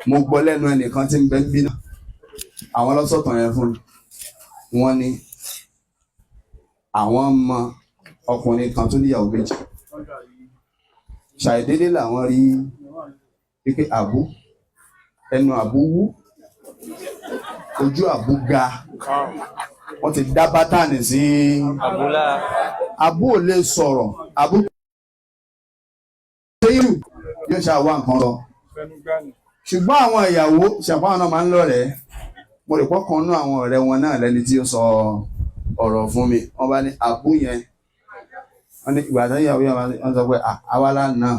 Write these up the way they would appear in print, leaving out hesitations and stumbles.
mo gbọ́ lẹ́nu ẹnìkan tí ń bẹ ń bínú àwọn lọ́sọ̀tàn yẹn fún mi wọ́n ní àwọn mọ ọkùnrin kan tó níyàwó méjì ṣàìdédé làwọn rí pé àbú ẹnu àbú wú ojú àbú ga wọ́n ti dá bátànì sí àbú ò lè sọ̀rọ̀ àbú ṣéyìrù yóò ṣàwọ́ nǹkan lọ ṣùgbọ́n àwọn ìyàwó ṣàpáwọn náà máa ń lọ́rẹ̀ẹ́ mo rò pọ́kàn nú àwọn ọ̀rẹ́ wọn náà lẹ́ni tí ó sọ ọ̀rọ̀ fún mi wọ́n bá ní àbú yẹn wọ́n ní ìgbà tó ìyàwó yẹn wọ́n sọ pé àwálá náà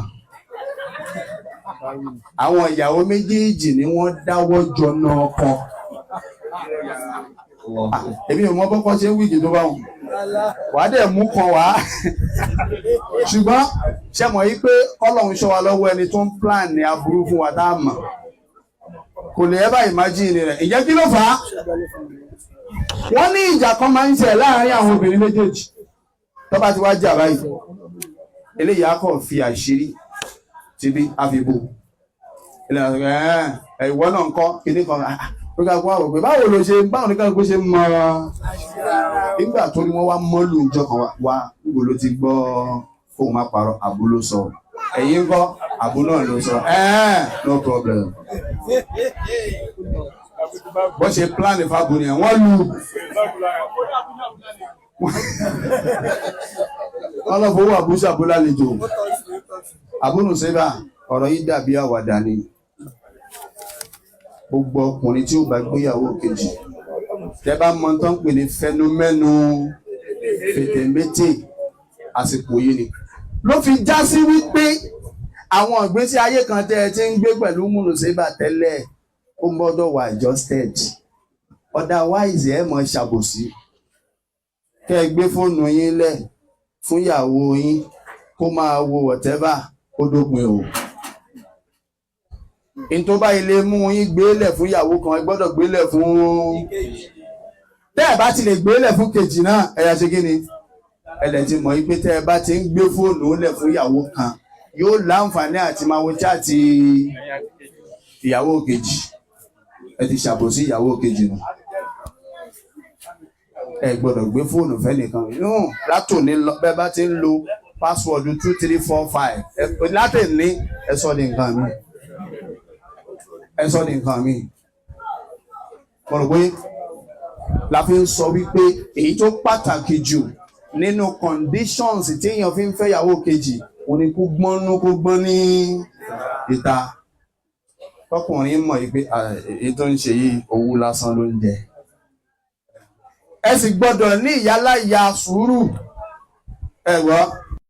àwọn ìyàwó méjèèjì ni wọ́n dáwọ́ jọ náà kan èmi ò mọ bọ́kọ́ ṣe ń wíjì tó bá wọn wà á dẹ̀ mú kan wá ṣùgbọ́n ṣe mọ̀ yí pé Ọlọ́run ṣọ́ wa lọ́wọ́ ẹni tó ń plan ní aburú fún wa tá a mọ̀ kò lè ẹ́ bá ìmájìnì rẹ̀ ìjẹ́ kí ló fà á wọ́n ní ìjà kan máa ń ṣe láàárín àwọn obìnrin méjèèjì tó bá ti wá jà báyìí eléyìí á kọ̀ fi àṣírí ti bí àfibò ìwọ náà ń kọ́ kíní kan lókè àgbọn àwọ̀ pé báwo ló ṣe báwo ní káàkó ṣe mọ nígbà tó ní wọ́n wá mọ́lù ìjọ kan wá níbo ló ti gbọ́ fóun má parọ́ àbú ló sọ ẹ̀yin ń kọ́ àbú náà ló sọ no problem bó ṣe plan ìfàbù ni wọ́n lu wọ́n lọ fowó àbúṣà bó lálejò àbúnù sẹ́bà ọ̀rọ̀ yìí dàbí àwàdà ni gbogbo ọkùnrin tí ó bá gbéyàwó kejì tẹ́ bá mọ̀ tán pè ní fẹnumẹ́nu fètèmétè àsìkò yìí ni ló fi já sí wípé àwọn ìgbésí ayé kan tẹ́ ẹ ti ń gbé pẹ̀lú múnusẹ́bà tẹ́lẹ̀ ó gbọ́dọ̀ wà adjusted otherwise ẹ mọ̀ ṣàbòsí kẹ́ ẹ gbé fóònù yín lẹ̀ fún ìyàwó yín kó máa wo whatever kó dópin o in tó bá ilé mú yín gbélẹ̀ fún ìyàwó kan ẹ gbọ́dọ̀ gbélẹ̀ fún tẹ́ ẹ bá ti lè gbélẹ̀ fún kejì náà ẹ̀yà ṣe kí ni ẹ̀lẹ̀ ti mọ̀ pé tẹ́ ẹ bá ti ń gbé fóònù lẹ̀ fún ìyàwó kan yóò láǹfààní àti máa wo cháàtì ìyàwó kejì ẹ ti ṣàbòsí ìyàwó kejì nù ẹ gbọ́dọ̀ gbé fóònù fẹ́nìkan látòní bẹ́ẹ̀ bá ti ń lo password 2345 láti ní ẹ sọ ní nǹkan mi ẹ sọ ní nǹkan mi mo rò pé la fi ń sọ wípé èyí tó pàtàkì jù nínú conditions tí èèyàn fi ń fẹ́ ìyàwó kejì òun ni kó gbọ́n ní ìta tọkùnrin mọ̀ pé èyí tó ń ṣe yìí owó lásán ló ń jẹ ẹ sì gbọ́dọ̀ ní ìyáláyà sùúrù ẹ̀gbọ́n